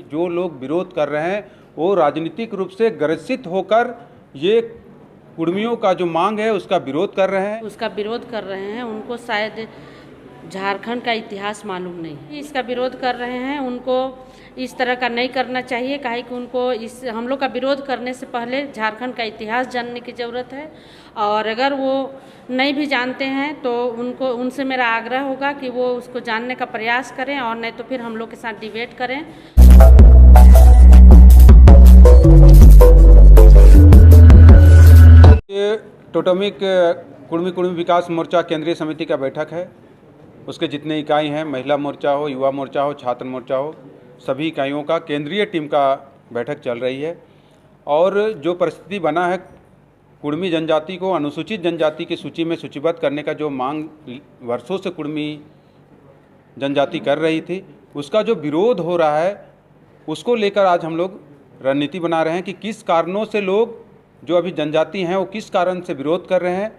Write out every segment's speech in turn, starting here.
जो लोग विरोध कर रहे हैं वो राजनीतिक रूप से ग्रसित होकर ये कुर्मियों का जो मांग है उसका विरोध कर रहे हैं। उनको शायद झारखंड का इतिहास मालूम नहीं है, इसका विरोध कर रहे हैं। उनको इस तरह का नहीं करना चाहिए, काहे कि उनको इस हम लोग का विरोध करने से पहले झारखंड का इतिहास जानने की ज़रूरत है। और अगर वो नहीं भी जानते हैं तो उनसे मेरा आग्रह होगा कि वो उसको जानने का प्रयास करें, और नहीं तो फिर हम लोग के साथ डिबेट करें। ये टोटमिक कुर्मी विकास मोर्चा केंद्रीय समिति का बैठक है। उसके जितने इकाई हैं, महिला मोर्चा हो, युवा मोर्चा हो, छात्र मोर्चा हो, सभी इकाइयों का केंद्रीय टीम का बैठक चल रही है। और जो परिस्थिति बना है, कुर्मी जनजाति को अनुसूचित जनजाति की सूची में सूचीबद्ध करने का जो मांग वर्षों से कुर्मी जनजाति कर रही थी, उसका जो विरोध हो रहा है उसको लेकर आज हम लोग रणनीति बना रहे हैं कि किस कारणों से लोग जो अभी जनजाति हैं वो किस कारण से विरोध कर रहे हैं,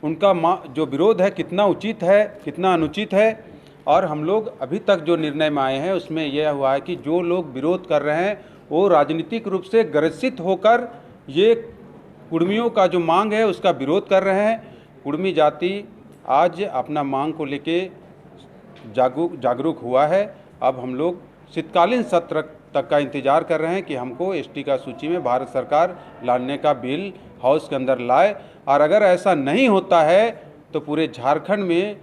उनका जो विरोध है कितना उचित है, कितना अनुचित है। और हम लोग अभी तक जो निर्णय में आए हैं उसमें यह हुआ है कि जो लोग विरोध कर रहे हैं वो राजनीतिक रूप से ग्रसित होकर ये कुर्मियों का जो मांग है उसका विरोध कर रहे हैं। कुर्मी जाति आज अपना मांग को लेके जागरूक हुआ है। अब हम लोग शीतकालीन सत्र तक का इंतजार कर रहे हैं कि हमको एसटी का सूची में भारत सरकार लाने का बिल हाउस के अंदर लाए। और अगर ऐसा नहीं होता है तो पूरे झारखंड में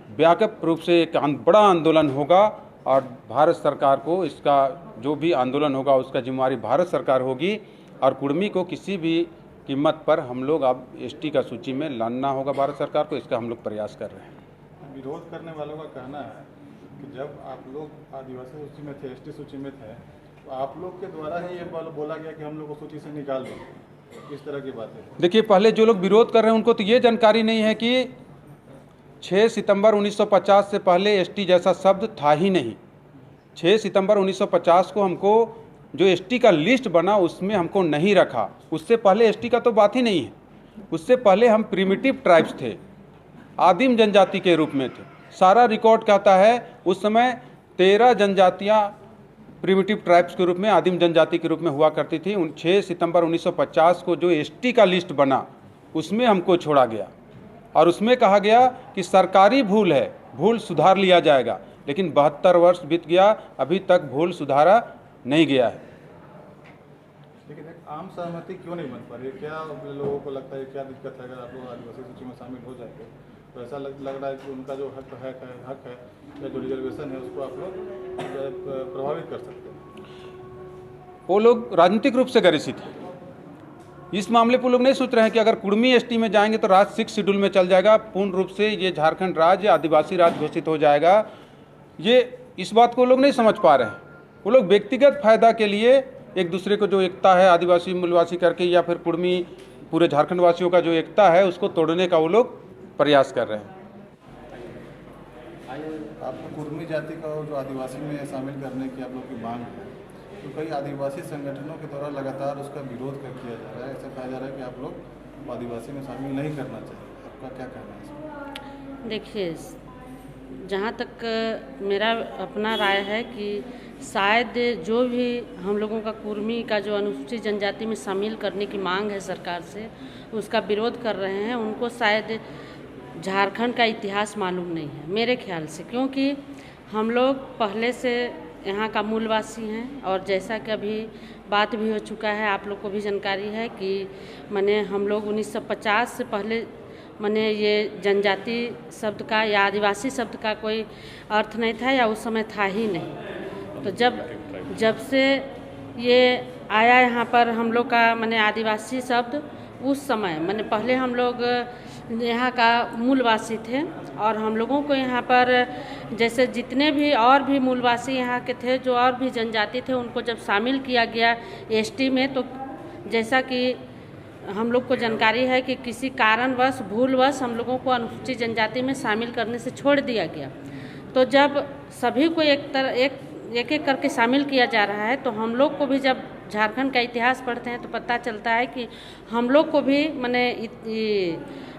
व्यापक रूप से एक बड़ा आंदोलन होगा, और भारत सरकार को इसका जो भी आंदोलन होगा उसका जिम्मेवारी भारत सरकार होगी। और कुर्मी को किसी भी कीमत पर हम लोग अब एसटी का सूची में लाना होगा भारत सरकार को, इसका हम लोग प्रयास कर रहे हैं। विरोध करने वालों का कहना है कि जब आप लोग आदिवासी सूची में थे, एसटी सूची में थे, तो आप लोग के द्वारा ही ये बोला गया कि हम लोग को सूची से निकाल दो। इस तरह की बात है। देखिए, पहले जो लोग विरोध कर रहे हैं उनको तो ये जानकारी नहीं है कि 6 सितंबर 1950 से पहले एसटी जैसा शब्द था ही नहीं। 6 सितंबर 1950 को हमको जो एसटी का लिस्ट बना उसमें हमको नहीं रखा। उससे पहले एसटी का तो बात ही नहीं है। उससे पहले हम प्रिमिटिव ट्राइब्स थे, आदिम जनजाति के रूप में थे। सारा रिकॉर्ड कहता है उस समय 13 जनजातियाँ प्रिमिटिव ट्राइब्स के रूप में, आदिम जनजाति के रूप में हुआ करती थी। 6 सितंबर 1950 को जो एसटी का लिस्ट बना उसमें हमको छोड़ा गया, और उसमें कहा गया कि सरकारी भूल है, भूल सुधार लिया जाएगा। लेकिन 72 वर्ष बीत गया, अभी तक भूल सुधारा नहीं गया है। लेकिन एक आम सहमति क्यों नहीं बन पा रही है? क्या लोगों को लगता है, क्या दिक्कत है? अगर आप लोग आदिवासी सूची में शामिल हो जाएंगे तो ऐसा लग रहा है कि उनका जो हक है या जो रिजर्वेशन है उसको आप लोग प्रभावित कर सकते हैं। वो लोग राजनीतिक रूप से ग्रसित हैं। इस मामले पर लोग नहीं सोच रहे हैं कि अगर कुर्मी एसटी में जाएंगे तो राज्य 6 शेड्यूल में चल जाएगा, पूर्ण रूप से ये झारखंड राज्य आदिवासी राज्य घोषित हो जाएगा। ये इस बात को लोग नहीं समझ पा रहे हैं। वो लोग व्यक्तिगत फायदा के लिए एक दूसरे को जो एकता है आदिवासी मूलवासी करके, या फिर कुर्मी पूरे झारखंड वासियों का जो एकता है उसको तोड़ने का वो लोग प्रयास कर रहे हैं। आपको कुर्मी जाति का जो आदिवासी में शामिल करने की आप लोग की मांग है, तो कई आदिवासी संगठनों के द्वारा लगातार उसका विरोध किया जा रहा है। ऐसा कहा जा रहा है कि आप लोग आदिवासी में शामिल नहीं करना चाहिए। आपका क्या कहना है इसमें? देखिए, जहाँ तक मेरा अपना राय है कि शायद जो भी हम लोगों का कुर्मी का जो अनुसूचित जनजाति में शामिल करने की मांग है सरकार से, उसका विरोध कर रहे हैं, उनको शायद झारखंड का इतिहास मालूम नहीं है मेरे ख्याल से। क्योंकि हम लोग पहले से यहाँ का मूलवासी हैं, और जैसा कि अभी बात भी हो चुका है, आप लोग को भी जानकारी है कि माने हम लोग 1950 से पहले माने ये जनजाति शब्द का या आदिवासी शब्द का कोई अर्थ नहीं था, या उस समय था ही नहीं। तो जब से ये आया यहाँ पर हम लोग का माने आदिवासी शब्द, उस समय माने पहले हम लोग यहाँ का मूलवासी थे, और हम लोगों को यहाँ पर जैसे जितने भी और भी मूलवासी यहाँ के थे, जो और भी जनजाति थे, उनको जब शामिल किया गया एसटी में, तो जैसा कि हम लोग को जानकारी है कि किसी कारणवश भूलवश हम लोगों को अनुसूचित जनजाति में शामिल करने से छोड़ दिया गया। तो जब सभी को एक एक करके शामिल किया जा रहा है, तो हम लोग को भी जब झारखंड का इतिहास पढ़ते हैं तो पता चलता है कि हम लोग को भी माने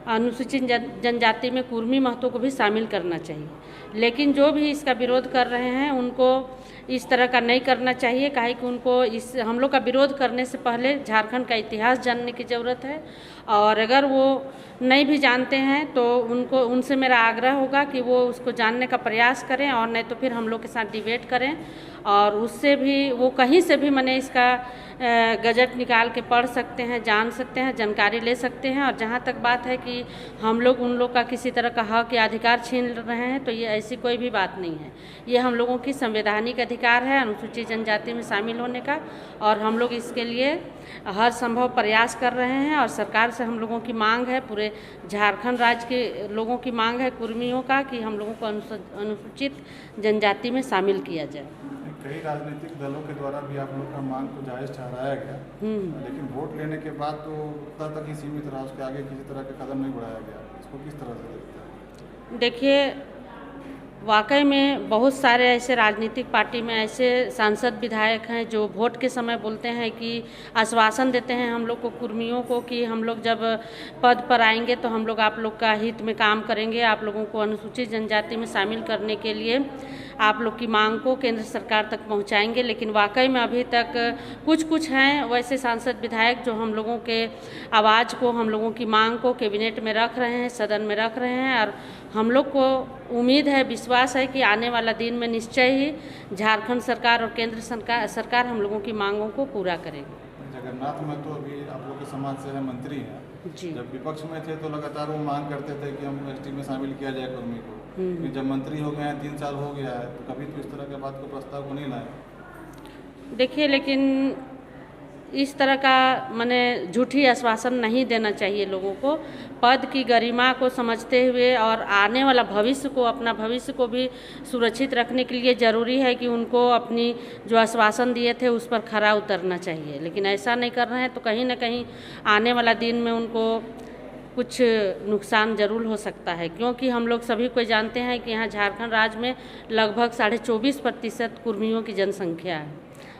अनुसूचित जनजाति में कुर्मी महतो को भी शामिल करना चाहिए। लेकिन जो भी इसका विरोध कर रहे हैं उनको इस तरह का नहीं करना चाहिए, काहे कि उनको इस हम लोग का विरोध करने से पहले झारखंड का इतिहास जानने की ज़रूरत है। और अगर वो नहीं भी जानते हैं तो उनसे मेरा आग्रह होगा कि वो उसको जानने का प्रयास करें, और नहीं तो फिर हम लोग के साथ डिबेट करें और उससे भी वो कहीं से भी मैंने इसका गजट निकाल के पढ़ सकते हैं, जान सकते हैं, जानकारी ले सकते हैं। और जहाँ तक बात है कि हम लोग उन लोग का किसी तरह का हक या अधिकार छीन रहे हैं, तो ये ऐसी कोई भी बात नहीं है। ये हम लोगों की संवैधानिक अधिकार है अनुसूचित जनजाति में शामिल होने का, और हम लोग इसके लिए हर संभव प्रयास कर रहे हैं। और सरकार से हम लोगों की मांग है, पूरे झारखंड राज्य के लोगों की मांग है, कुर्मियों का, कि हम लोगों को अनुसूचित जनजाति में शामिल किया जाए। कई राजनीतिक दलों के द्वारा भी आप लोग का मांग को जायज़ ठहराया गया, लेकिन वोट लेने के बाद तो उतना तक ही सीमित रहा, उसके आगे किसी तरह का कदम नहीं बढ़ाया गया। इसको किस तरह से देखते हैं? देखिए, वाकई में बहुत सारे ऐसे राजनीतिक पार्टी में ऐसे सांसद विधायक हैं जो वोट के समय बोलते हैं कि आश्वासन देते हैं हम लोग को, कुर्मियों को, कि हम लोग जब पद पर आएंगे तो हम लोग आप लोग का हित में काम करेंगे, आप लोगों को अनुसूचित जनजाति में शामिल करने के लिए आप लोग की मांग को केंद्र सरकार तक पहुंचाएंगे। लेकिन वाकई में अभी तक कुछ हैं वैसे सांसद विधायक जो हम लोगों के आवाज़ को, हम लोगों की मांग को कैबिनेट में रख रहे हैं, सदन में रख रहे हैं। और हम लोग को उम्मीद है, विश्वास है कि आने वाला दिन में निश्चय ही झारखंड सरकार और केंद्र सरकार हम लोगों की मांगों को पूरा करेगी। जगन्नाथ महतो अभी आप लोग के समाज से है, मंत्री हैं जी। जब विपक्ष में थे तो लगातार वो मांग करते थे कि हम एसटी में शामिल किया जाए कुर्मी को, जब मंत्री हो गए हैं, 3 साल हो गया है, तो कभी तो इस तरह के बात को प्रस्ताव को नहीं लाए। देखिए, लेकिन इस तरह का माने झूठी आश्वासन नहीं देना चाहिए लोगों को। पद की गरिमा को समझते हुए और आने वाला भविष्य को, अपना भविष्य को भी सुरक्षित रखने के लिए ज़रूरी है कि उनको अपनी जो आश्वासन दिए थे उस पर खरा उतरना चाहिए। लेकिन ऐसा नहीं कर रहे हैं तो कहीं ना कहीं आने वाला दिन में उनको कुछ नुकसान ज़रूर हो सकता है, क्योंकि हम लोग सभी को जानते हैं कि यहाँ झारखंड राज्य में लगभग 24.5% कुर्मियों की जनसंख्या है,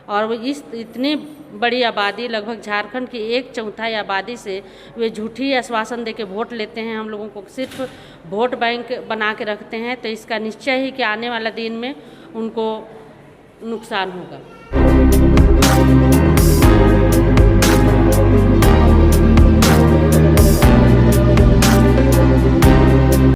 और वो इतनी बड़ी आबादी, लगभग झारखंड की 1/4 आबादी से वे झूठी आश्वासन देके वोट लेते हैं, हम लोगों को सिर्फ वोट बैंक बना के रखते हैं। तो इसका निश्चय ही कि आने वाला दिन में उनको नुकसान होगा।